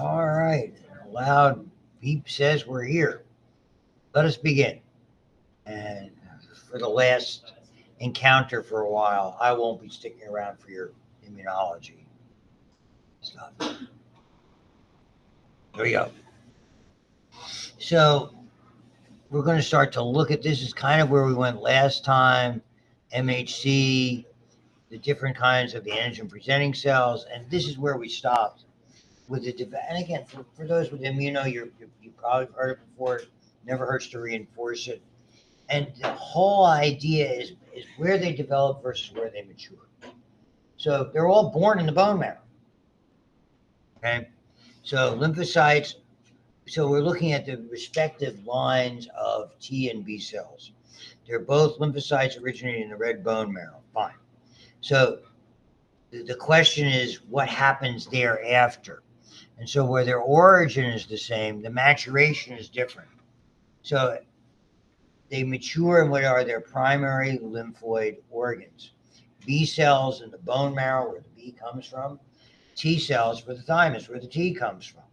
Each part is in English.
All right. Loud beep says we're here. Let us begin. And for the last encounter for a while, I won't be sticking around for your immunology stuff. Here we go. So we're going to start to look at this. Is kind of where we went last time. MHC, the different kinds of the antigen presenting cells, and this is where we stopped with the and again for those with immuno, you probably heard it before. Never hurts to reinforce it. And the whole idea is where they develop versus where they mature. So they're all born in the bone marrow. Okay, so lymphocytes. So we're looking at the respective lines of T and B cells. They're both lymphocytes originating in the red bone marrow. Fine. So the question is what happens thereafter. And so where their origin is the same, the maturation is different. So they mature in what are their primary lymphoid organs. B cells in the bone marrow, where the B comes from. T cells for the thymus, where the T comes from.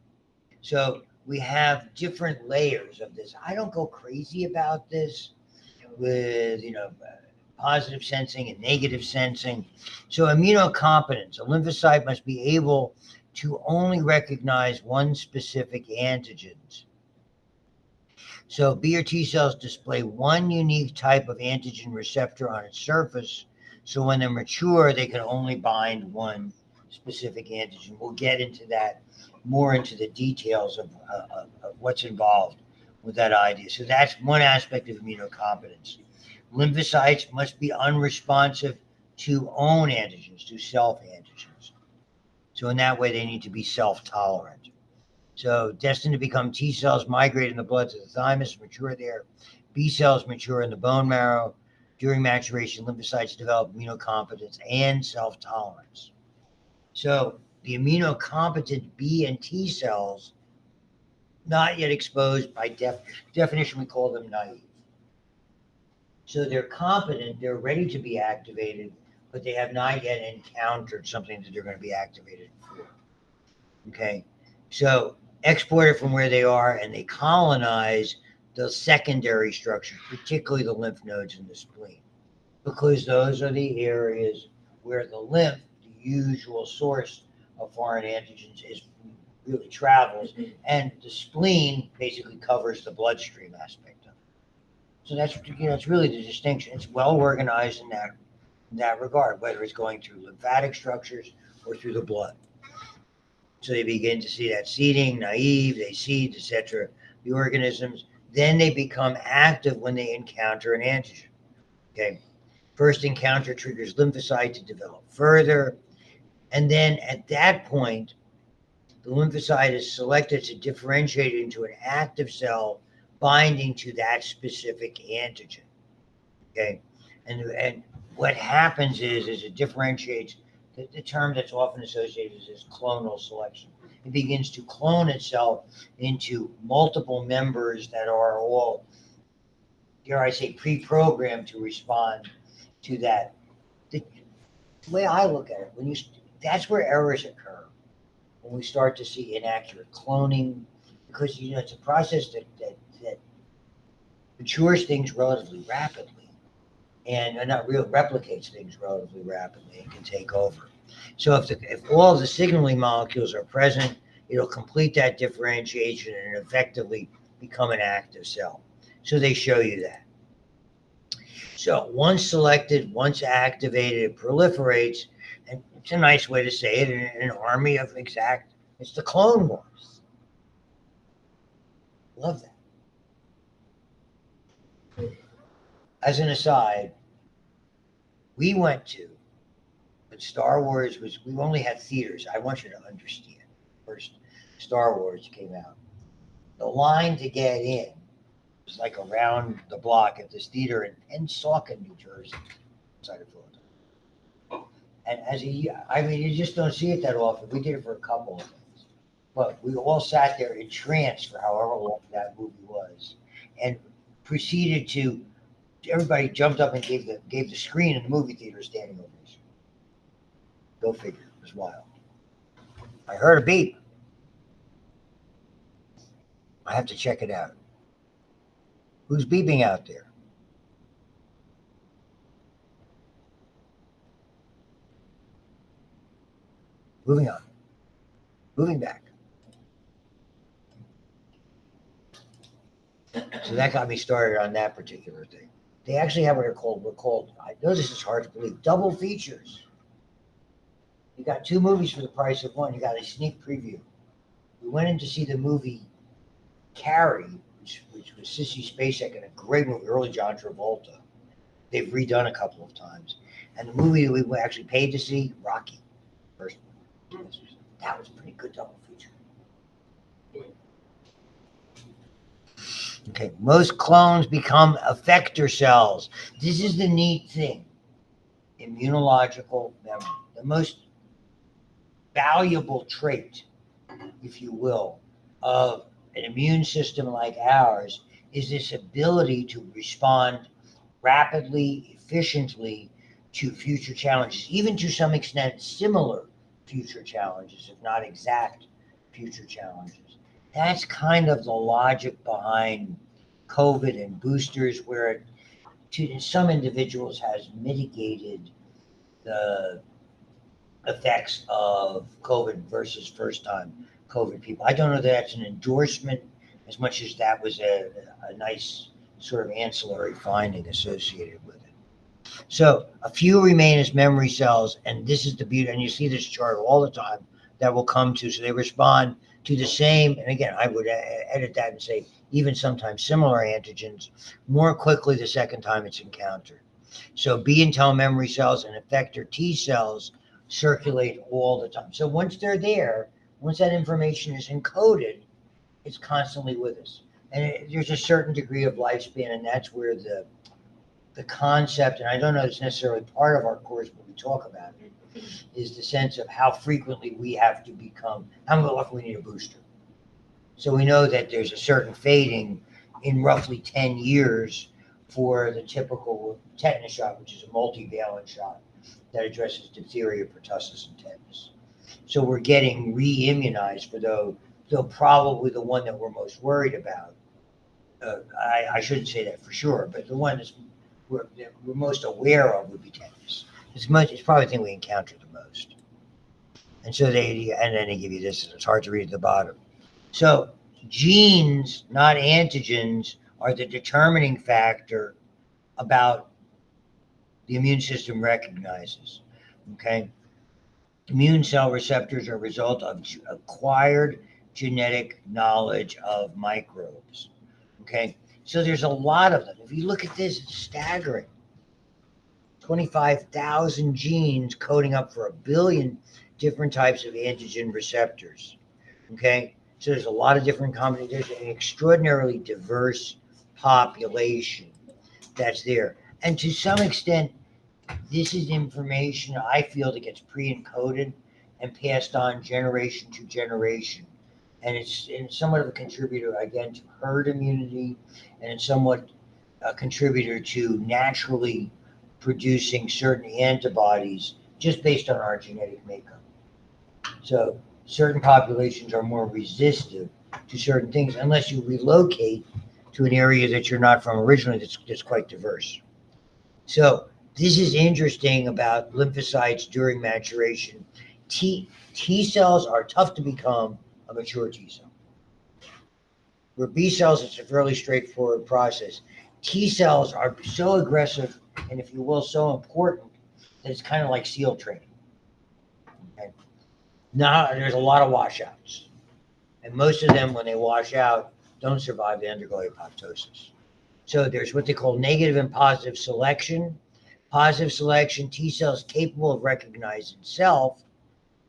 So we have different layers of this. I don't go crazy about this with, positive sensing and negative sensing. So immunocompetence, a lymphocyte must be able to only recognize one specific antigens. So B or T cells display one unique type of antigen receptor on its surface. So when they're mature, they can only bind one specific antigen. We'll get into that more into the details of what's involved with that idea. So that's one aspect of immunocompetence. Lymphocytes must be unresponsive to own antigens, to self-antigens. So in that way, they need to be self-tolerant. So destined to become T cells migrate in the blood to the thymus, mature there. B cells mature in the bone marrow. During maturation, lymphocytes develop immunocompetence and self-tolerance. So the immunocompetent B and T cells, not yet exposed by definition, we call them naive. So they're competent, they're ready to be activated, but they have not yet encountered something that they're going to be activated for. Okay, so exported from where they are and they colonize the secondary structures, particularly the lymph nodes and the spleen, because those are the areas where the lymph, the usual source of foreign antigens, is really travels, and the spleen basically covers the bloodstream aspect of it. So that's it's really the distinction. It's well organized in that regard, whether it's going through lymphatic structures or through the blood. So they begin to see that seeding, naive, they seed, etc. The organisms. Then they become active when they encounter an antigen. Okay. First encounter triggers lymphocyte to develop further. And then at that point, the lymphocyte is selected to differentiate into an active cell binding to that specific antigen. Okay. And what happens is it differentiates. The term that's often associated is clonal selection. It begins to clone itself into multiple members that are all, dare I say, pre-programmed to respond to that. The way I look at it, that's where errors occur when we start to see inaccurate cloning, because it's a process that matures things relatively rapidly. And not real replicates things relatively rapidly and can take over. So if all of the signaling molecules are present, it'll complete that differentiation and effectively become an active cell. So they show you that. So once selected, once activated, it proliferates, and it's a nice way to say it, in an army of it's the Clone Wars. Love that. As an aside, we went to, but Star Wars we only had theaters. I want you to understand. First Star Wars came out. The line to get in was like around the block at this theater in Pennsauken, New Jersey, outside of Philadelphia. And you just don't see it that often. We did it for a couple of things. But we all sat there entranced for however long that movie was, and proceeded to. Everybody jumped up and gave the screen in the movie theater standing ovation. Go figure. It was wild. I heard a beep. I have to check it out. Who's beeping out there? Moving on. Moving back. So that got me started on that particular thing. They actually have what are called, I know this is hard to believe, double features. You got two movies for the price of one. You got a sneak preview. We went in to see the movie Carrie, which was Sissy Spacek, and a great movie, early John Travolta. They've redone a couple of times. And the movie that we actually paid to see, Rocky, first one. That was a pretty good double feature. Okay, most clones become effector cells. This is the neat thing. Immunological memory. The most valuable trait, if you will, of an immune system like ours is this ability to respond rapidly, efficiently to future challenges, even to some extent similar future challenges, if not exact future challenges. That's kind of the logic behind COVID and boosters, where it, in some individuals, has mitigated the effects of COVID versus first time COVID people. I don't know that that's an endorsement as much as that was a nice sort of ancillary finding associated with it. So a few remain as memory cells, and this is the beauty, and you see this chart all the time that will come to, so they respond to the same, and again, I would edit that and say even sometimes similar antigens more quickly the second time it's encountered. So B and T memory cells and effector T cells circulate all the time. So once they're there, once that information is encoded, it's constantly with us. And there's a certain degree of lifespan, and that's where the concept, and I don't know it's necessarily part of our course, but we talk about it, is the sense of how frequently we have to become, how often we need a booster. So we know that there's a certain fading in roughly 10 years for the typical tetanus shot, which is a multivalent shot that addresses diphtheria, pertussis, and tetanus. So we're getting re-immunized for though probably the one that we're most worried about. I shouldn't say that for sure, but the one that's we're most aware of would be tetanus. It's probably the thing we encounter the most. And so and then they give you this, it's hard to read at the bottom. So genes, not antigens, are the determining factor about the immune system recognizes. Okay? Immune cell receptors are a result of acquired genetic knowledge of microbes. Okay? So there's a lot of them. If you look at this, it's staggering. 25,000 genes coding up for 1 billion different types of antigen receptors. Okay? So there's a lot of different combinations. There's an extraordinarily diverse population that's there. And to some extent, this is information I feel that gets pre-encoded and passed on generation to generation. And it's somewhat of a contributor, again, to herd immunity, and it's somewhat a contributor to naturally producing certain antibodies just based on our genetic makeup. So certain populations are more resistant to certain things unless you relocate to an area that you're not from originally that's quite diverse. So this is interesting about lymphocytes during maturation. T cells are tough to become a mature T cell. Where B cells, it's a fairly straightforward process. T cells are so aggressive and, if you will, so important that it's kind of like SEAL training. Okay? Now, there's a lot of washouts. And most of them, when they wash out, don't survive, they undergo apoptosis. So there's what they call negative and positive selection. Positive selection, T cells capable of recognizing self,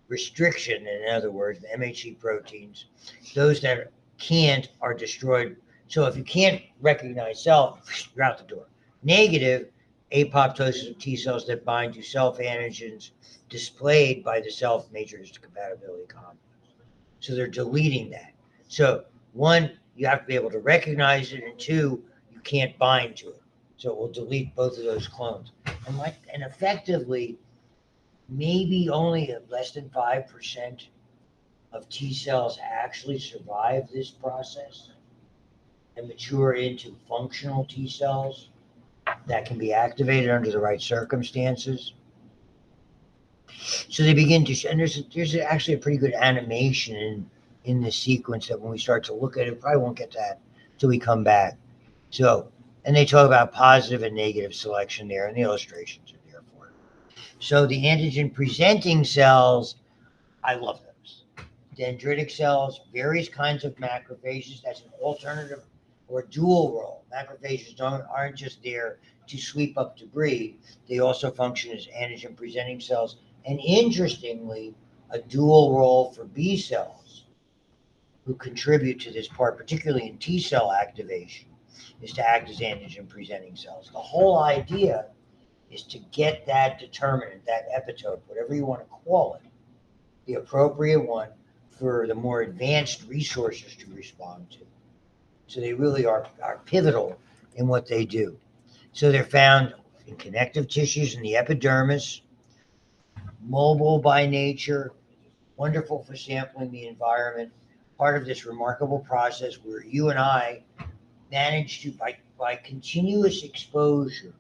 restriction, in other words, the MHC proteins. Those that can't are destroyed. So if you can't recognize self, you're out the door. Negative, apoptosis of T cells that bind to self antigens displayed by the self major histocompatibility complex. So they're deleting that. So one, you have to be able to recognize it, and two, you can't bind to it. So it will delete both of those clones. And effectively, maybe only less than 5% of T cells actually survive this process. and mature into functional T cells that can be activated under the right circumstances. So they begin to, and there's actually a pretty good animation in this sequence that when we start to look at it, probably won't get to that till we come back. So, and they talk about positive and negative selection there, and the illustrations are there for it. So the antigen presenting cells, I love those. Dendritic cells, various kinds of macrophages. That's an alternative or dual role. Macrophages aren't just there to sweep up debris. They also function as antigen presenting cells. And interestingly, a dual role for B cells who contribute to this part, particularly in T cell activation, is to act as antigen presenting cells. The whole idea is to get that determinant, that epitope, whatever you want to call it, the appropriate one for the more advanced resources to respond to. So they really are pivotal in what they do. So they're found in connective tissues in the epidermis, mobile by nature, wonderful for sampling the environment, part of this remarkable process where you and I manage to, by continuous exposure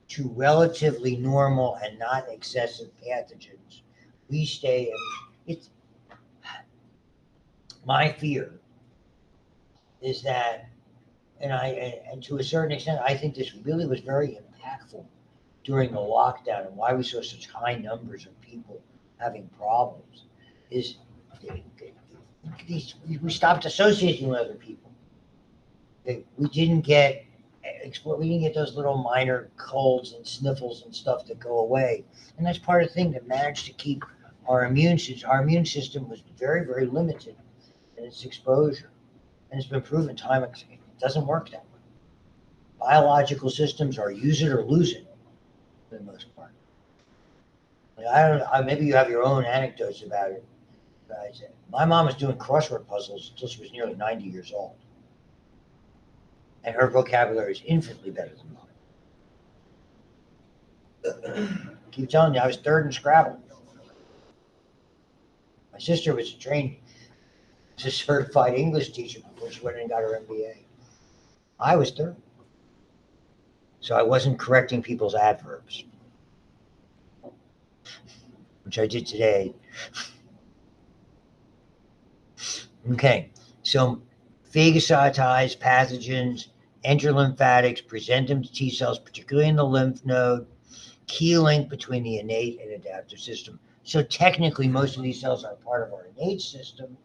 to relatively normal and not excessive pathogens, we stay, it's my fear is that, and to a certain extent, I think this really was very impactful during the lockdown and why we saw such high numbers of people having problems, is we stopped associating with other people. We didn't get those little minor colds and sniffles and stuff that go away, and that's part of the thing that managed to keep our immune system. Our immune system was very, very limited in its exposure, and it's been proven time it doesn't work that way. Biological systems are use it or lose it for the most part. Like, I don't know. Maybe you have your own anecdotes about it. My mom was doing crossword puzzles until she was nearly 90 years old. And her vocabulary is infinitely better than mine. Keep telling you, I was third in Scrabble. My sister was a certified English teacher before she went and got her MBA. I was third. So I wasn't correcting people's adverbs, which I did today. Okay, so phagocytized pathogens enter lymphatics, present them to T cells, particularly in the lymph node, key link between the innate and adaptive system. So technically, most of these cells are part of our innate system,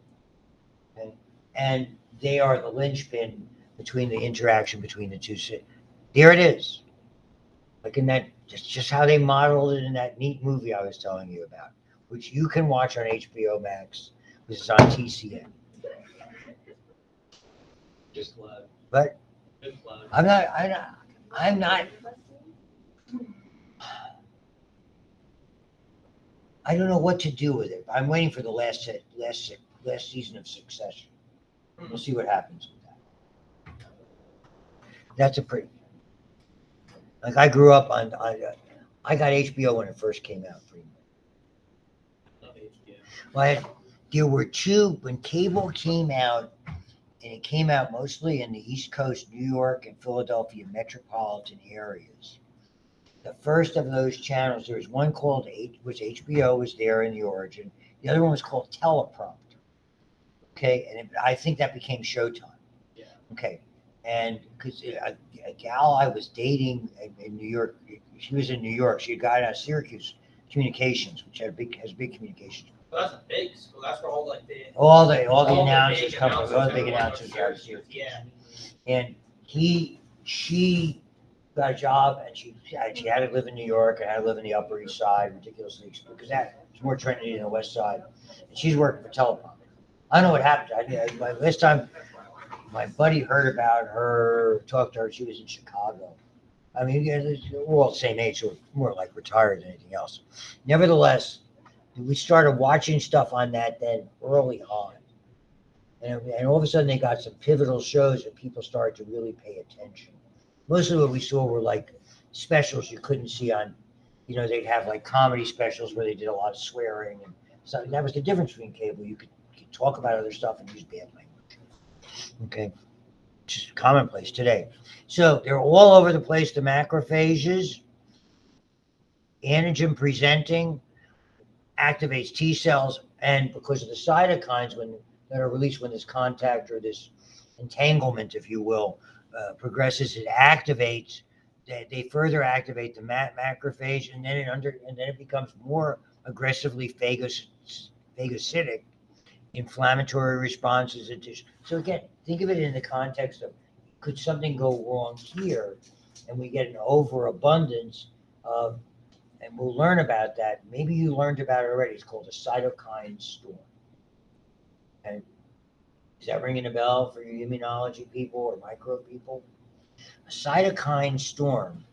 okay? And they are the linchpin between the interaction between the two. There it is. Like in that, just how they modeled it in that neat movie I was telling you about, which you can watch on HBO Max, which is on TCN. Just love. But I'm not. I don't know what to do with it. I'm waiting for the last season of Succession. We'll see what happens with that. That's a pretty. Like I grew up on. I got HBO when it first came out. Pretty much. Love HBO. Well, there were two when cable came out, and it came out mostly in the East Coast, New York and Philadelphia metropolitan areas. The first of those channels, there was one called which HBO was there in the origin. The other one was called Teleprompter. Okay, and I think that became Showtime. Yeah. Okay, and because a gal I was dating in New York, she was in New York. She had got out of Syracuse Communications, which has big communications. Well, that's a big school. That's where all like the all the announcers big come from. All the big announcers announcers come out from of Syracuse. Yeah. And she got a job, and she had to live in New York and had to live in the Upper East Side, ridiculously expensive, because that was more trendy than the West Side. And she's working for Teleprompter. I don't know what happened. Last time my buddy heard about her, talked to her, she was in Chicago. I mean, we're all the same age, so more like retired than anything else. Nevertheless, we started watching stuff on that then early on. And all of a sudden they got some pivotal shows that people started to really pay attention. Mostly what we saw were like specials you couldn't see on, they'd have like comedy specials where they did a lot of swearing. And so that was the difference between cable. You could talk about other stuff and use bad language. Okay. which is commonplace today. So they're all over the place, the macrophages, antigen presenting, activates T cells, and because of the cytokines that are released when this contact or this entanglement, if you will, progresses, it activates. They further activate the macrophage, and then it becomes more aggressively phagocytic, inflammatory responses. So again, think of it in the context of, could something go wrong here, and we get an overabundance of, and we'll learn about that. Maybe you learned about it already. It's called a cytokine storm. Okay? Is that ringing a bell for you immunology people or micro people? A cytokine storm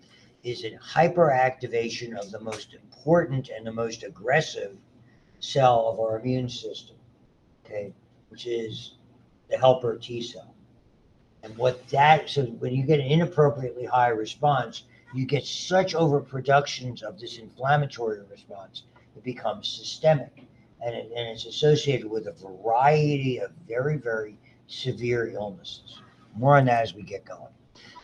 is a hyperactivation of the most important and the most aggressive cell of our immune system, okay, which is the helper T cell. And so when you get an inappropriately high response, you get such overproductions of this inflammatory response, it becomes systemic. And it's associated with a variety of very, very severe illnesses. More on that as we get going.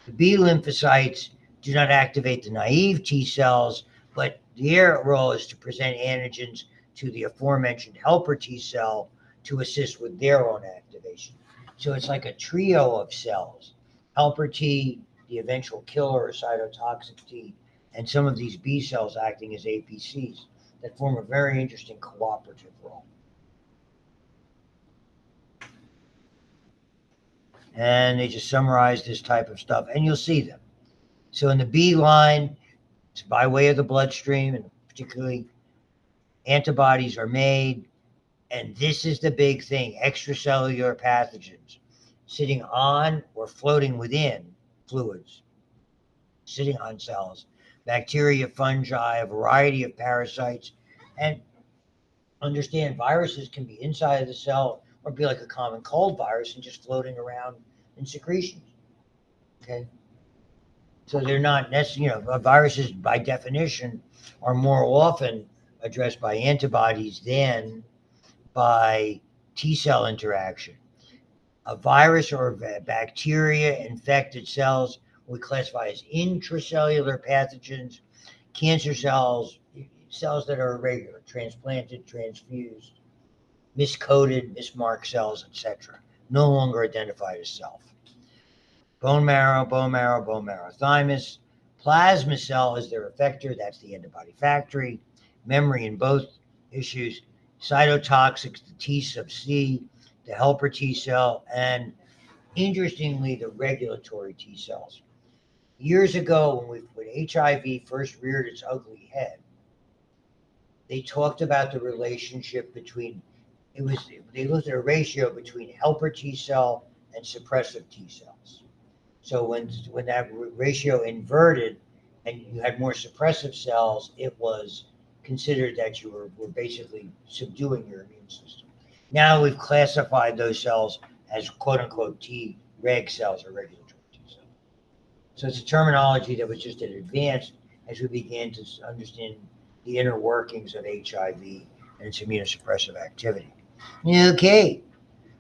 The B lymphocytes do not activate the naive T cells, but their role is to present antigens to the aforementioned helper T cell to assist with their own activation. So it's like a trio of cells: helper T, the eventual killer or cytotoxic T, and some of these B cells acting as APCs that form a very interesting cooperative role. And they just summarize this type of stuff, and you'll see them. So in the B line, it's by way of the bloodstream, and particularly antibodies are made. And this is the big thing: extracellular pathogens sitting on or floating within fluids, sitting on cells, bacteria, fungi, a variety of parasites. And understand, viruses can be inside of the cell or be like a common cold virus and just floating around in secretions. Okay. So they're not necessarily, viruses by definition are more often addressed by antibodies than by T cell interaction. A virus or bacteria infected cells we classify as intracellular pathogens. Cancer cells, cells that are irregular, transplanted, transfused, miscoded, mismarked cells, etc., no longer identified as self. Bone marrow, bone marrow, bone marrow, thymus. Plasma cell is their effector. That's the antibody factory. Memory in both issues. Cytotoxics, the T sub C, the helper T cell, and interestingly, the regulatory T cells. Years ago, when HIV first reared its ugly head, they talked about the relationship between, they looked at a ratio between helper T cell and suppressive T cells. So when that ratio inverted and you had more suppressive cells, it was considered that you were basically subduing your immune system. Now we've classified those cells as quote unquote T reg cells or regulatory T cells. So it's a terminology that was just advanced as we began to understand the inner workings of HIV and its immunosuppressive activity. Okay,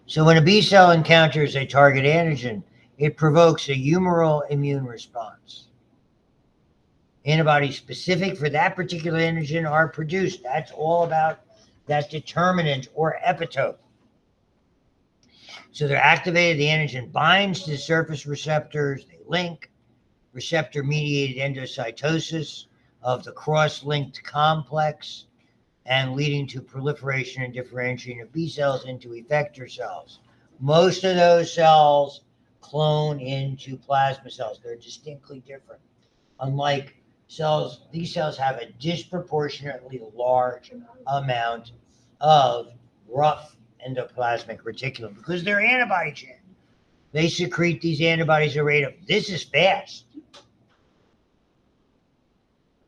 so when a B cell encounters a target antigen, it provokes a humoral immune response. Antibodies specific for that particular antigen are produced. That's all about that determinant or epitope. So they're activated, the antigen binds to the surface receptors, they link, receptor-mediated endocytosis of the cross-linked complex, and leading to proliferation and differentiation of B cells into effector cells. Most of those cells clone into plasma cells. They're distinctly different. Unlike cells, these cells have a disproportionately large amount of rough endoplasmic reticulum because they're antibody chain. They secrete these antibodies at a rate of, this is fast.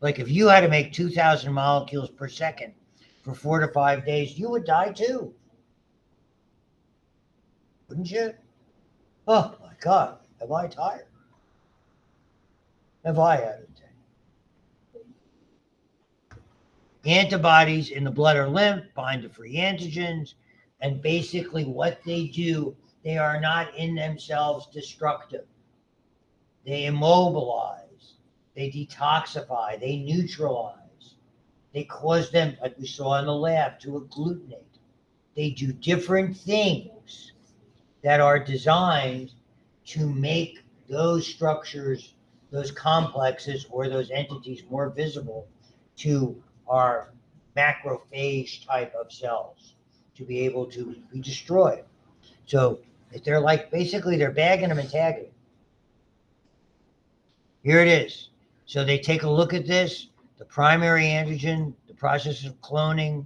Like if you had to make 2,000 molecules per second for 4 to 5 days, you would die too. Wouldn't you? Oh my God, am I tired? Have I had a day? Antibodies in the blood or lymph bind to free antigens, and basically what they do They are not in themselves destructive. They immobilize, they detoxify, they neutralize, they cause them, like we saw in the lab, to agglutinate. They do different things that are designed to make those structures, those complexes, or those entities more visible to our macrophage type of cells to be able to be destroyed. So if they're like, basically they're bagging them and tagging them. Here it is. So they take a look at this, the primary antigen, the process of cloning,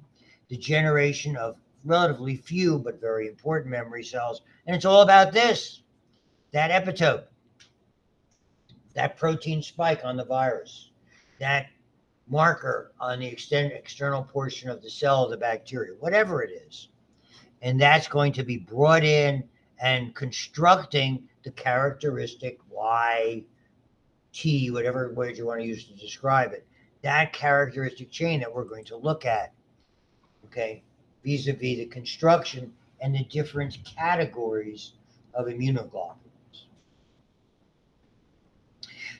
the generation of relatively few but very important memory cells. And it's all about this, that epitope, that protein spike on the virus, that marker on the external portion of the cell of the bacteria, whatever it is. And that's going to be brought in and constructing the characteristic Y, T, whatever word you want to use to describe it, that characteristic chain that we're going to look at, okay, vis-a-vis the construction and the different categories of immunoglobulins.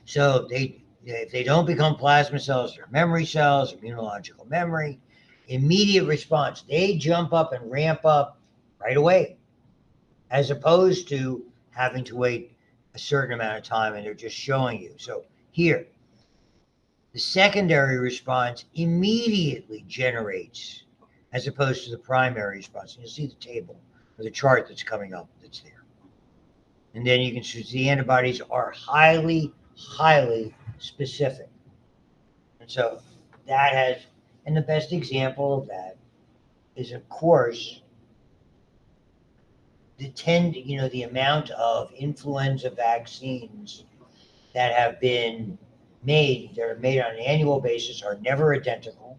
So if they don't become plasma cells, they're memory cells, immunological memory, immediate response, they jump up and ramp up right away, as opposed to having to wait a certain amount of time and they're just showing you. So here, the secondary response immediately generates, as opposed to the primary response. And you'll see the table or the chart that's coming up that's there. And then you can see the antibodies are highly, highly specific. And so that has, and the best example of that is, of course, the amount of influenza vaccines that have been made, they're made on an annual basis, are never identical,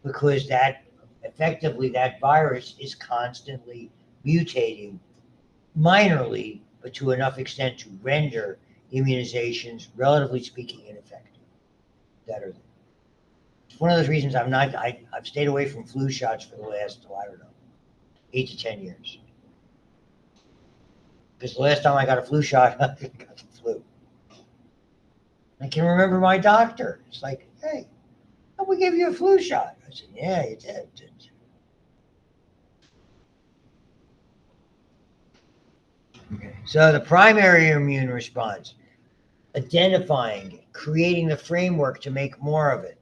because that effectively that virus is constantly mutating minorly, but to enough extent to render immunizations, relatively speaking, ineffective. That are, it's one of those reasons I've stayed away from flu shots for the last, I don't know, 8 to 10 years. Because the last time I got a flu shot, I got the flu. I can remember my doctor. It's like, hey, we gave you a flu shot. I said, yeah, you did. Okay. So the primary immune response, identifying it, creating the framework to make more of it,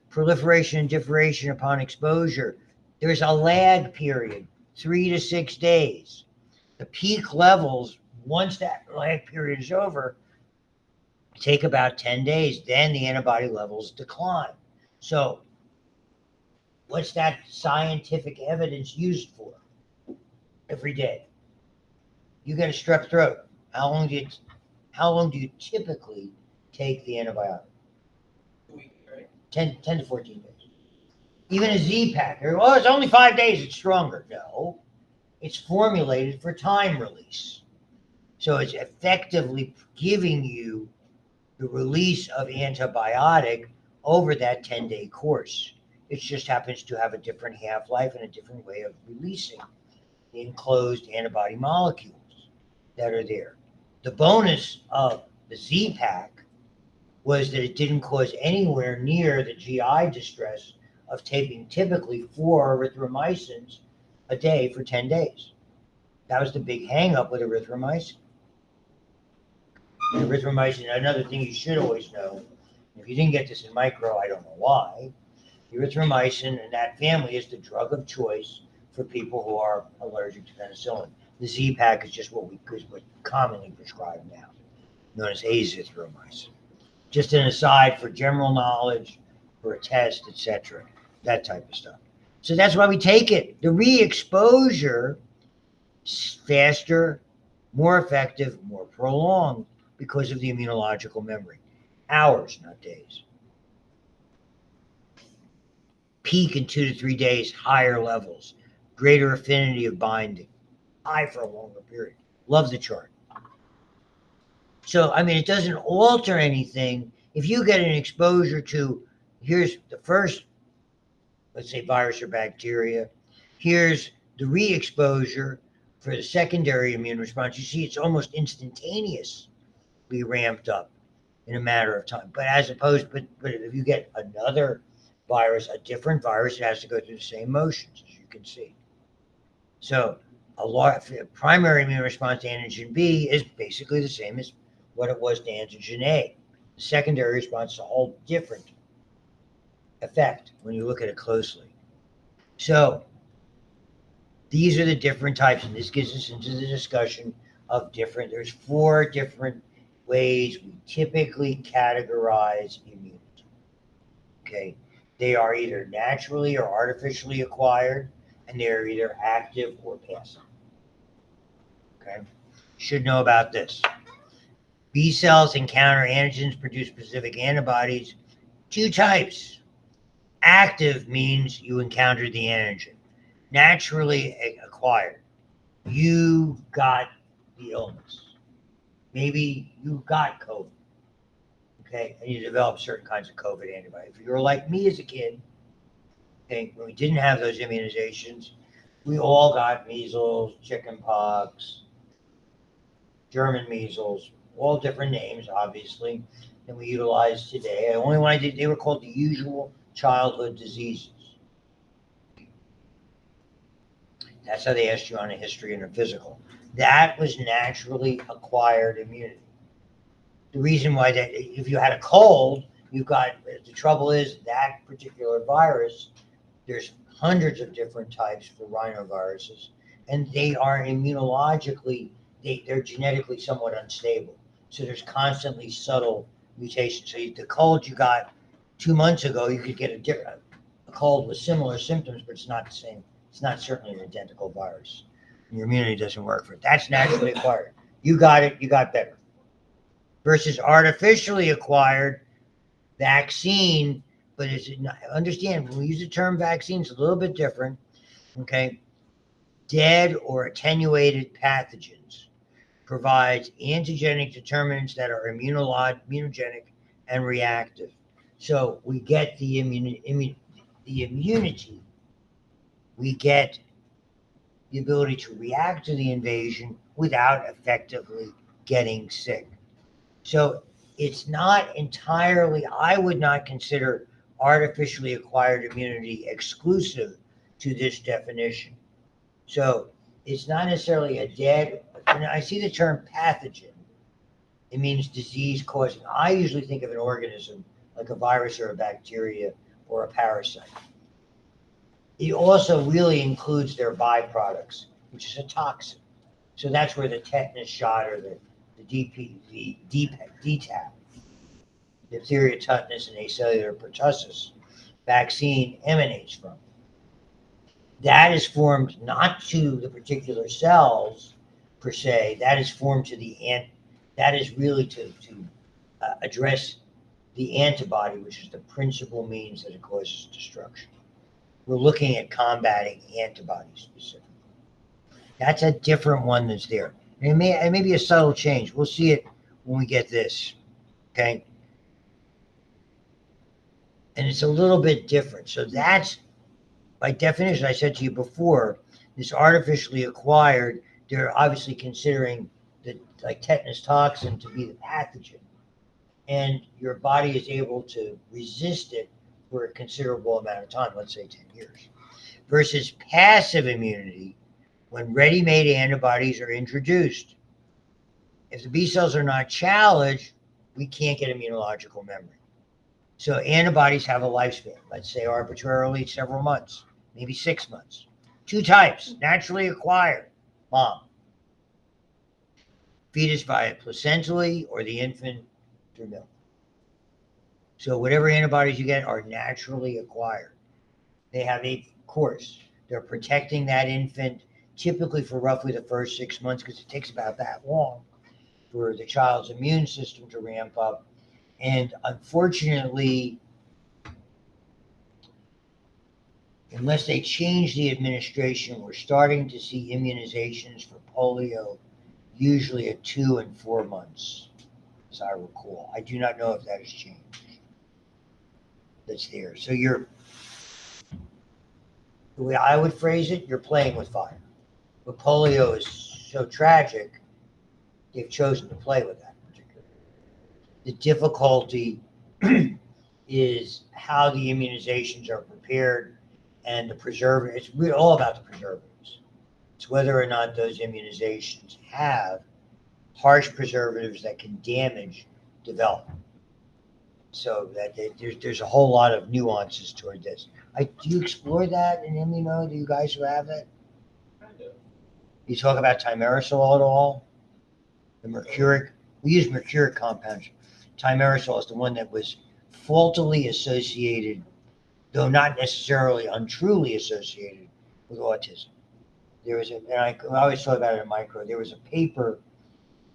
proliferation and differentiation upon exposure. There's a lag period, 3 to 6 days. The peak levels, once that lag period is over, take about 10 days. Then the antibody levels decline. So what's that scientific evidence used for? Every day. You get a strep throat. How long do you typically take the antibiotic? 2 weeks, right? 10 to 14 days. Even a Z-Pack, oh, it's only 5 days, it's stronger. No, it's formulated for time release. So it's effectively giving you the release of antibiotic over that 10-day course. It just happens to have a different half-life and a different way of releasing the enclosed antibody molecules that are there. The bonus of the Z-Pack was that it didn't cause anywhere near the GI distress of taking typically 4 erythromycins a day for 10 days. That was the big hang-up with erythromycin. And erythromycin, another thing you should always know, if you didn't get this in micro, I don't know why, erythromycin and that family is the drug of choice for people who are allergic to penicillin. The Z-Pack is just what commonly prescribed now, known as azithromycin. Just an aside for general knowledge, for a test, etc., that type of stuff. So that's why we take it. The re-exposure is faster, more effective, more prolonged because of the immunological memory. Hours, not days. Peak in 2 to 3 days, higher levels, greater affinity of binding, high for a longer period. Love the chart. So, I mean, it doesn't alter anything. If you get an exposure to, here's the first, let's say virus or bacteria, here's the re-exposure For the secondary immune response, you see it's almost instantaneously ramped up in a matter of time. But if you get another virus, a different virus, it has to go through the same motions, as you can see. So primary immune response to antigen B is basically the same as what it was to antigen A. The secondary response is a whole different effect when you look at it closely. So these are the different types, and this gets us into the discussion of there's 4 different ways we typically categorize immunity. Okay, they are either naturally or artificially acquired, and they are either active or passive. Okay, should know about this. B cells encounter antigens, produce specific antibodies. 2 types. Active means you encountered the antigen. Naturally acquired, you got the illness. Maybe you got COVID, okay, and you developed certain kinds of COVID antibodies. If you were like me as a kid, okay, when we didn't have those immunizations, we all got measles, chickenpox, German measles, all different names, obviously, than we utilize today. The only one they were called the usual childhood diseases. That's how they asked you on a history and a physical. That was naturally acquired immunity. The reason why that, if you had a cold, the trouble is that particular virus, there's hundreds of different types for rhinoviruses, and they are immunologically, they're genetically somewhat unstable. So there's constantly subtle mutations. So the cold you got 2 months ago, you could get a cold with similar symptoms, but it's not the same. It's not certainly an identical virus. Your immunity doesn't work for it. That's naturally acquired. You got it, you got better. Versus artificially acquired vaccine, but understand, when we use the term vaccine, it's a little bit different, okay? Dead or attenuated pathogens provides antigenic determinants that are immunogenic and reactive. So we get the immunity, we get the ability to react to the invasion without effectively getting sick. So it's not entirely, I would not consider artificially acquired immunity exclusive to this definition. So it's not necessarily a dead, when I see the term pathogen, it means disease causing. I usually think of an organism like a virus or a bacteria or a parasite. It also really includes their byproducts, which is a toxin. So that's where the tetanus shot or the DTaP, diphtheria, tetanus, and acellular pertussis vaccine emanates from. That is formed not to the particular cells per se. That is formed to that is really to address the antibody, which is the principal means that it causes destruction. We're looking at combating antibodies specifically. That's a different one that's there. And it may be a subtle change. We'll see it when we get this, okay? And it's a little bit different. So that's, by definition, I said to you before, this artificially acquired, they're obviously considering the like tetanus toxin to be the pathogen. And your body is able to resist it for a considerable amount of time, let's say 10 years. Versus passive immunity, when ready-made antibodies are introduced. If the B cells are not challenged, we can't get immunological memory. So antibodies have a lifespan, let's say arbitrarily several months, maybe 6 months. 2 types, naturally acquired, mom. Fetus via placentally or the infant through milk. So whatever antibodies you get are naturally acquired. They have a course. They're protecting that infant typically for roughly the first 6 months because it takes about that long for the child's immune system to ramp up. And unfortunately, unless they change the administration, we're starting to see immunizations for polio usually at 2 and 4 months, as I recall. I do not know if that has changed. That's there. So the way I would phrase it, you're playing with fire. But polio is so tragic, they've chosen to play with that particular. The difficulty is how the immunizations are prepared and the preservatives. It's really all about the preservatives. It's whether or not those immunizations have harsh preservatives that can damage development. So that there's a whole lot of nuances toward this. Do you explore that in immuno? Do you guys who have it? Kind of. You talk about thimerosal at all? The mercuric. We use mercuric compounds. Thimerosal is the one that was faultily associated, though not necessarily untruly associated, with autism. There was and I always talk about it in micro. There was a paper,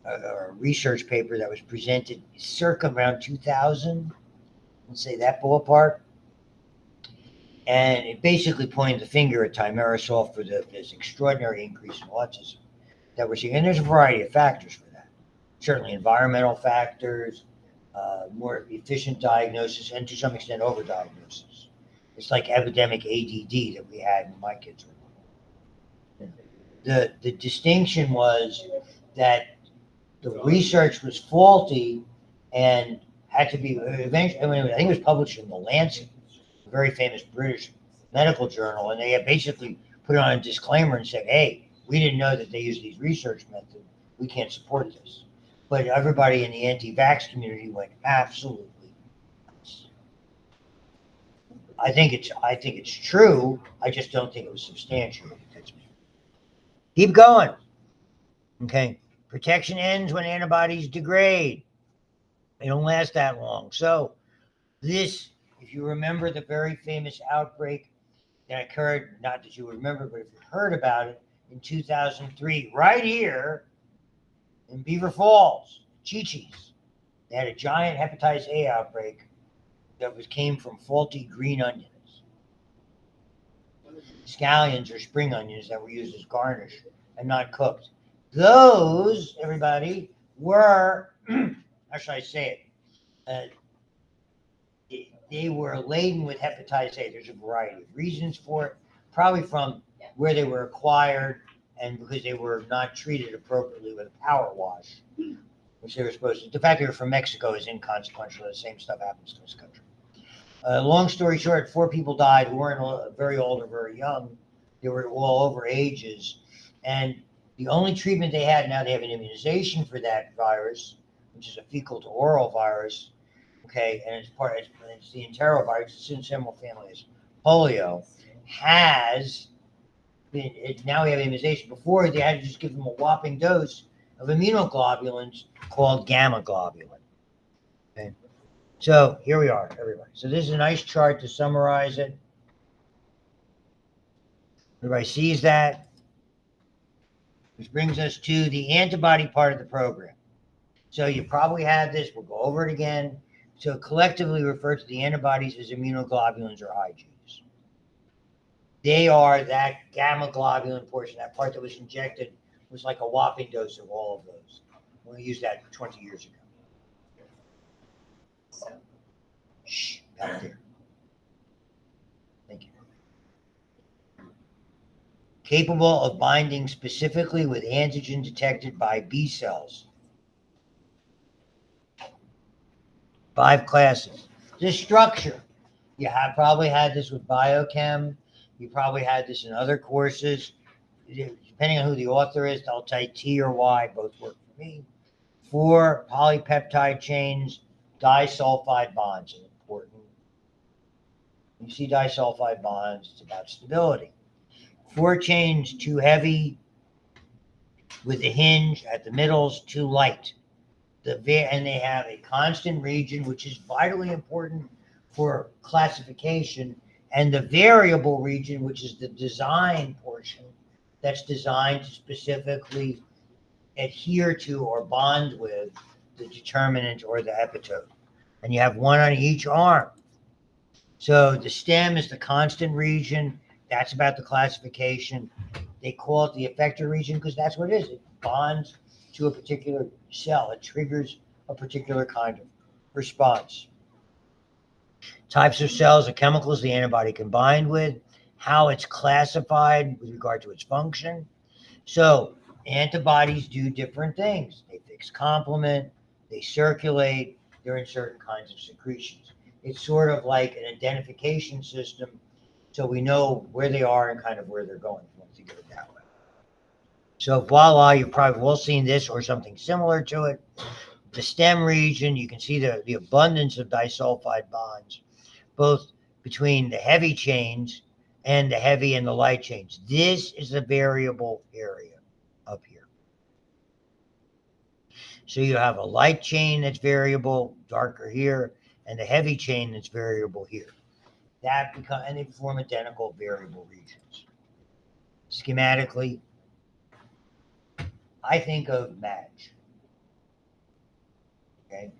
a research paper that was presented circa around 2000, let's say that ballpark, and it basically pointed the finger at thimerosal for this extraordinary increase in autism that we're seeing. And there's a variety of factors for that. Certainly environmental factors, more efficient diagnosis, and to some extent overdiagnosis. It's like epidemic ADD that we had when my kids were little. The distinction was that the research was faulty and had to be eventually. I mean, I think it was published in the Lancet, a very famous British medical journal, and they had basically put on a disclaimer and said, "Hey, we didn't know that they use these research methods. We can't support this." But everybody in the anti-vax community went absolutely nuts. I think it's true. I just don't think it was substantiated. Keep going. Okay. Protection ends when antibodies degrade. They don't last that long. So this, if you remember the very famous outbreak that occurred, not that you remember, but if you heard about it in 2003, right here in Beaver Falls, Chi-Chi's, they had a giant hepatitis A outbreak that came from faulty green onions. Scallions or spring onions that were used as garnish and not cooked. Those, everybody, were, how should I say it? They were laden with hepatitis A. There's a variety of reasons for it, probably from where they were acquired and because they were not treated appropriately with a power wash, which they were supposed to. The fact they were from Mexico is inconsequential. The same stuff happens to this country. Long story short, 4 people died who weren't very old or very young. They were all over ages. And the only treatment they had, now they have an immunization for that virus, which is a fecal to oral virus. Okay, and it's the enterovirus, it's in similar family as polio, has been, now we have immunization. Before, they had to just give them a whopping dose of immunoglobulins called gamma globulin. Okay, so here we are, everybody. So this is a nice chart to summarize it. Everybody sees that? Which brings us to the antibody part of the program. So you probably had this, we'll go over it again. So collectively refer to the antibodies as immunoglobulins or Igs. They are that gamma globulin portion, that part that was injected was like a whopping dose of all of those. We used that 20 years ago. Shh, back there. Thank you. Capable of binding specifically with antigen detected by B cells. 5 classes. The structure. You have probably had this with biochem. You probably had this in other courses. Depending on who the author is, they'll say T or Y, both work for me. 4 polypeptide chains, disulfide bonds are important. You see disulfide bonds, it's about stability. 4 chains, too heavy, with the hinge at the middles, too light. And they have a constant region, which is vitally important for classification, and the variable region, which is the design portion, that's designed to specifically adhere to or bond with the determinant or the epitope. And you have 1 on each arm. So the stem is the constant region. That's about the classification. They call it the effector region because that's what it is. It bonds to a particular cell. It triggers a particular kind of response. Types of cells or chemicals the antibody can bind with, how it's classified with regard to its function, So antibodies do different things. They fix complement, they circulate, they're in certain kinds of secretions. It's sort of like an identification system, so we know where they are and kind of where they're going, once you get it that way. So voila, you've probably well seen this or something similar to it. The stem region, you can see the abundance of disulfide bonds, both between the heavy chains and the heavy and the light chains. This is the variable area up here. So you have a light chain that's variable, darker here, and the heavy chain that's variable here. And they form identical variable regions. Schematically, I think of MAG. Okay?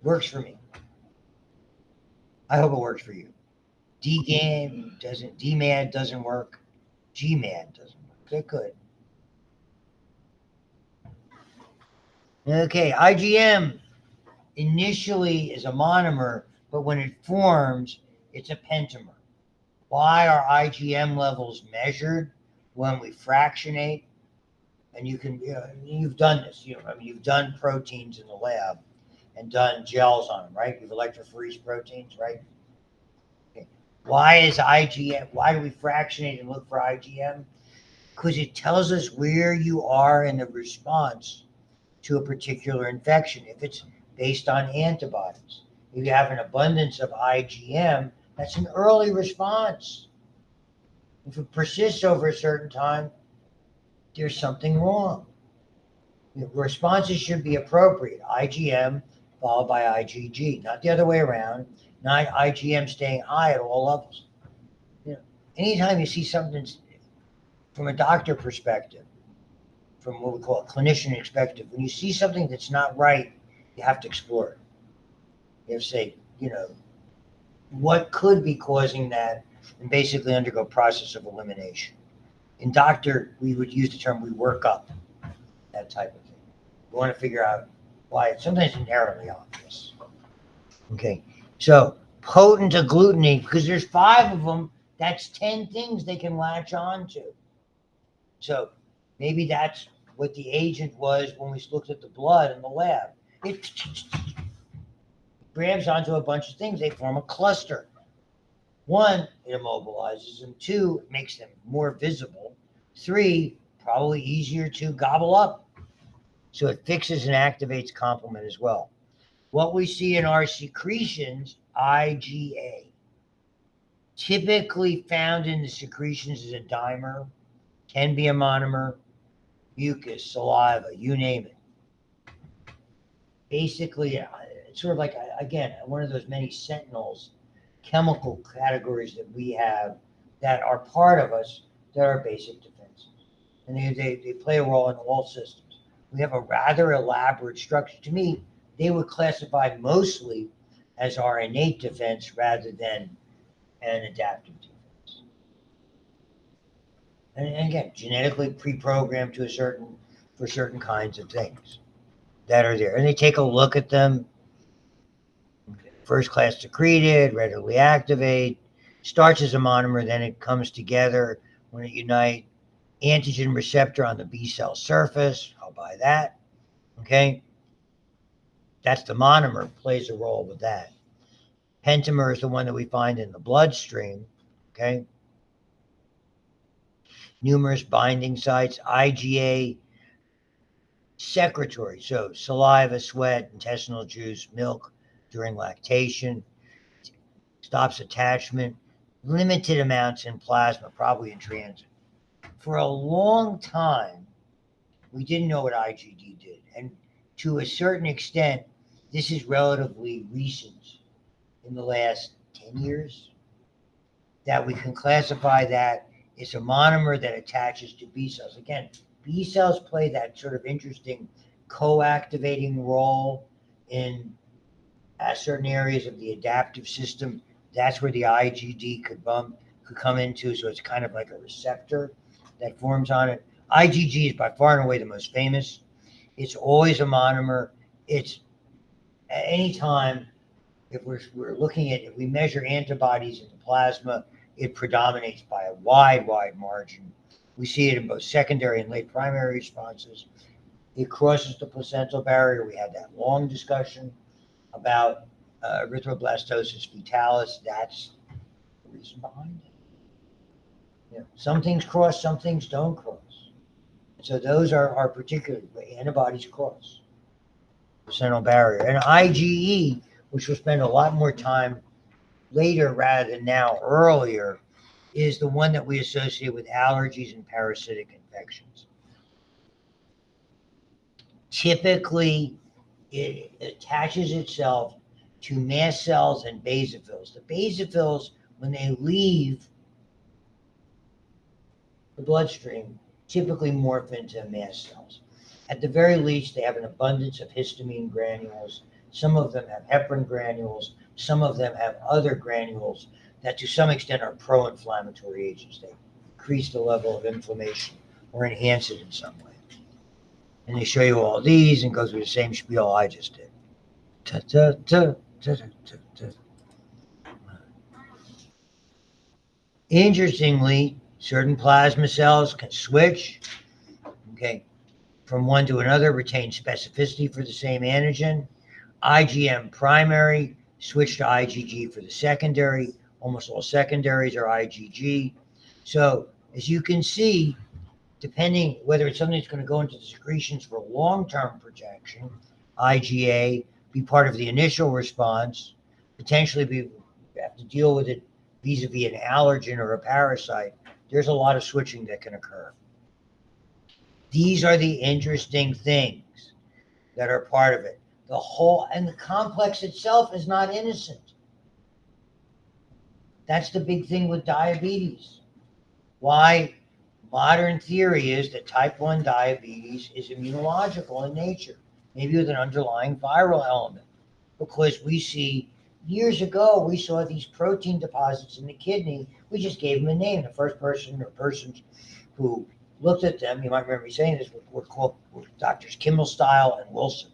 Works for me. I hope it works for you. DMAD doesn't work. GMAD doesn't work. It could. Okay, IgM initially is a monomer, but when it forms, it's a pentamer. Why are IgM levels measured when we fractionate? And you've done this. You've done proteins in the lab and done gels on them, right? You've electrophoresed proteins, right? Okay. Why do we fractionate and look for IgM? Because it tells us where you are in the response to a particular infection. If it's based on antibodies, if you have an abundance of IgM, that's an early response. If it persists over a certain time, there's something wrong. The responses should be appropriate. IgM followed by IgG, not the other way around. Not IgM staying high at all levels. Anytime you see something from a doctor perspective, from what we call a clinician perspective, when you see something that's not right, you have to explore it. You have to say, what could be causing that, and basically undergo a process of elimination. In doctor, we would use the term we work up, that type of thing. We want to figure out why it's sometimes inherently obvious. Okay, so potent agglutinates, because there's 5 of them, that's 10 things they can latch on to. So maybe that's what the agent was when we looked at the blood in the lab. It grabs onto a bunch of things, they form a cluster. 1, it immobilizes them. 2, it makes them more visible. 3, probably easier to gobble up. So it fixes and activates complement as well. What we see in our secretions, IgA, typically found in the secretions is a dimer, can be a monomer, mucus, saliva, you name it. Basically, it's sort of like, again, one of those many sentinels, chemical categories that we have that are part of us that are basic defenses. And they play a role in all systems. We have a rather elaborate structure. To me, they would classify mostly as our innate defense rather than an adaptive defense. And again, genetically pre-programmed for certain kinds of things that are there. And they take a look at them. First class secreted, readily activate, starts as a monomer, then it comes together when it unites. Antigen receptor on the B cell surface, I'll buy that. Okay. That's the monomer, plays a role with that. Pentamer is the one that we find in the bloodstream. Okay. Numerous binding sites, IgA secretory, so saliva, sweat, intestinal juice, milk during lactation, stops attachment, limited amounts in plasma, probably in transit. For a long time, we didn't know what IgD did. And to a certain extent, this is relatively recent in the last 10 years that we can classify that it's a monomer that attaches to B cells. Again, B cells play that sort of interesting co-activating role in certain areas of the adaptive system. That's where the IgD could come into. So it's kind of like a receptor that forms on it. IgG is by far and away the most famous. It's always a monomer. It's at any time, if we're looking at, if we measure antibodies in the plasma, it predominates by a wide margin. We see it in both secondary and late primary responses. It crosses the placental barrier. We had that long discussion about erythroblastosis fetalis. That's the reason behind it. Some things cross, some things don't cross. So those are particularly antibodies cross the placental barrier. And IgE, which we'll spend a lot more time later rather than now earlier, is the one that we associate with allergies and parasitic infections. Typically, it attaches itself to mast cells and basophils. The basophils, when they leave the bloodstream, typically morph into mast cells. At the very least, they have an abundance of histamine granules. Some of them have heparin granules. Some of them have other granules that to some extent are pro-inflammatory agents. They increase the level of inflammation or enhance it in some way. And they show you all these and go through the same spiel I just did. Ta, ta, ta, ta, ta, ta, ta. Interestingly, certain plasma cells can switch, from one to another, retain specificity for the same antigen. IgM primary, switch to IgG for the secondary. Almost all secondaries are IgG. So as you can see, depending whether it's something that's going to go into the secretions for long-term projection, IgA, be part of the initial response, potentially have to deal with it vis-a-vis an allergen or a parasite, there's a lot of switching that can occur. These are the interesting things that are part of it. The whole, and the complex itself is not innocent. That's the big thing with diabetes. Why modern theory is that type 1 diabetes is immunological in nature, maybe with an underlying viral element. Because we see, years ago, we saw these protein deposits in the kidney. We just gave them a name. The first person or persons who looked at them, you might remember me saying this, were called doctors Kimmelstein and Wilson.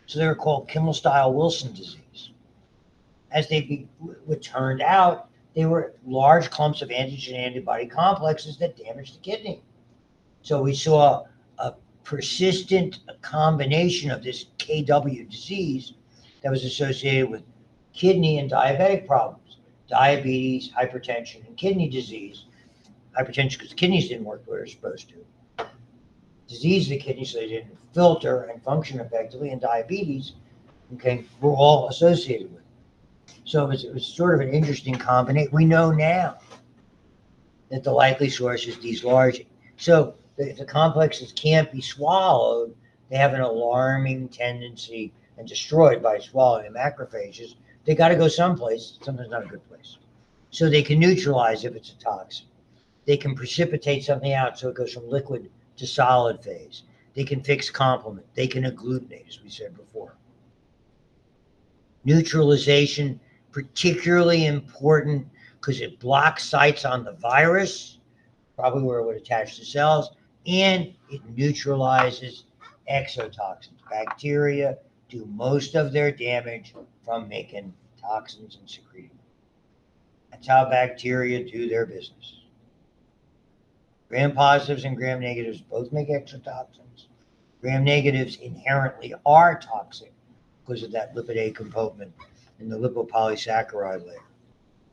So they were called Kimmelstein-Wilson disease. As it turned out, they were large clumps of antigen antibody complexes that damaged the kidney. So we saw a persistent combination of this KW disease that was associated with kidney and diabetic problems, diabetes, hypertension, and kidney disease. Hypertension because the kidneys didn't work the way they're supposed to. Disease of the kidney, so they didn't filter and function effectively, and diabetes, were all associated with it. So it was sort of an interesting combination. We know now that the likely source is these large. So if the complexes can't be swallowed, they have an alarming tendency and destroyed by swallowing macrophages. They got to go someplace, sometimes not a good place. So they can neutralize if it's a toxin. They can precipitate something out so it goes from liquid to solid phase. They can fix complement. They can agglutinate, as we said before. Neutralization, particularly important because it blocks sites on the virus, probably where it would attach to cells, and it neutralizes exotoxins. Bacteria do most of their damage from making toxins and secreting them. That's how bacteria do their business. Gram positives and gram negatives both make exotoxins. Gram negatives inherently are toxic because of that lipid A component in the lipopolysaccharide layer.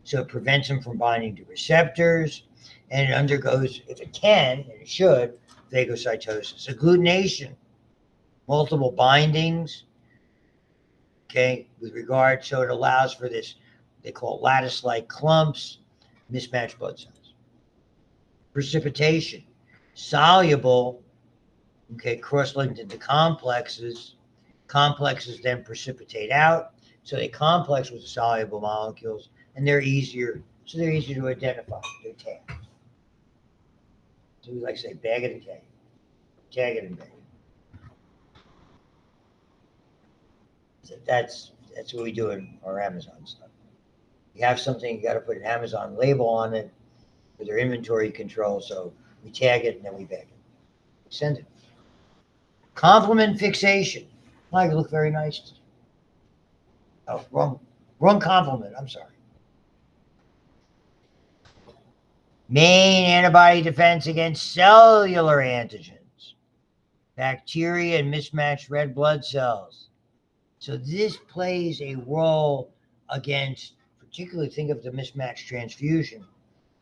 So it prevents them from binding to receptors, and it undergoes, if it can, and it should, phagocytosis. Agglutination, multiple bindings, with regard, so it allows for this, they call it lattice-like clumps, mismatched blood cells. Precipitation, soluble, cross-linked into complexes. Complexes then precipitate out, so they complex with the soluble molecules, and they're easier to identify. They're tagged. So we like to say bag it and tag it. Tag it and bag it. So that's what we do in our Amazon stuff. You have something, you got to put an Amazon label on it for their inventory control, so we tag it and then we bag it. Send it. Complement fixation. Oh, you look very nice. Oh, wrong complement. I'm sorry. Main antibody defense against cellular antigens, bacteria, and mismatched red blood cells. So this plays a role against, particularly think of the mismatched transfusion.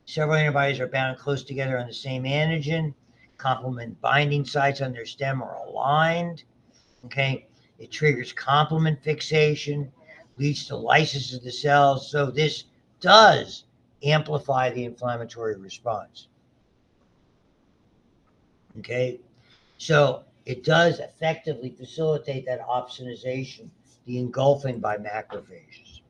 Several antibodies are bound close together on the same antigen. Complement binding sites on their stem are aligned. Okay, it triggers complement fixation, leads to lysis of the cells. So this does amplify the inflammatory response. Okay, so it does effectively facilitate that opsonization, the engulfing by macrophages.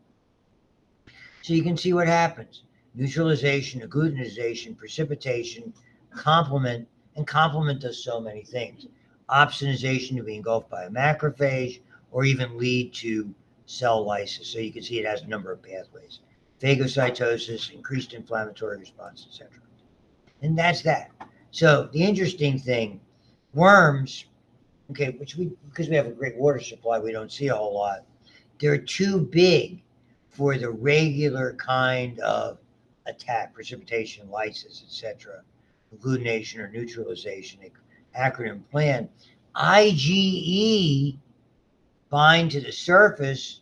So you can see what happens. Neutralization, agglutinization, precipitation, complement, and complement does so many things. Opsonization to be engulfed by a macrophage or even lead to cell lysis. So you can see it has a number of pathways. Phagocytosis, increased inflammatory response, etc. And that's that. So the interesting thing, worms, okay, because we have a great water supply, we don't see a whole lot. They're too big for the regular kind of attack, precipitation, lysis, etc., agglutination or neutralization, acronym plan. IgE bind to the surface,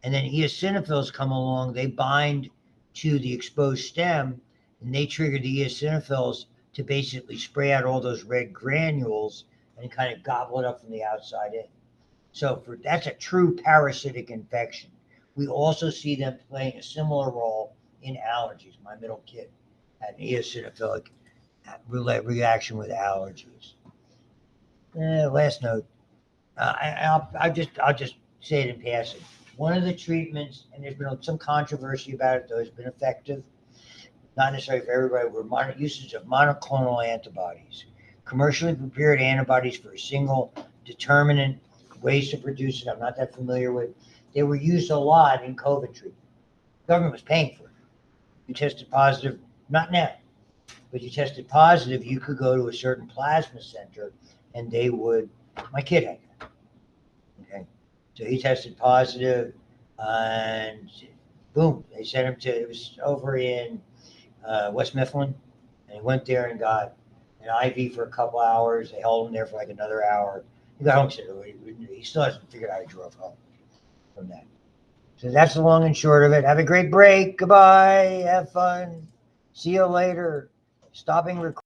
and then eosinophils come along. They bind to the exposed stem, and they trigger the eosinophils to basically spray out all those red granules and kind of gobble it up from the outside in. So that's a true parasitic infection. We also see them playing a similar role in allergies. My middle kid had an eosinophilic reaction with allergies. Last note. I'll just say it in passing. One of the treatments, and there's been some controversy about it, though, has been effective. Not necessarily for everybody. Were usage of monoclonal antibodies, commercially prepared antibodies for a single determinant. Ways to produce it, I'm not that familiar with. They were used a lot in COVID treatment. The government was paying for it. You tested positive, not now, but you tested positive, you could go to a certain plasma center and they would, my kid had that. Okay. So he tested positive and boom, they sent him to, it was over in West Mifflin, and he went there and got an IV for a couple hours. They held him there for like another hour. He got home, said he still hasn't figured out how he drove home from that. So that's the long and short of it. Have a great break. Goodbye. Have fun. See you later. Stopping recording.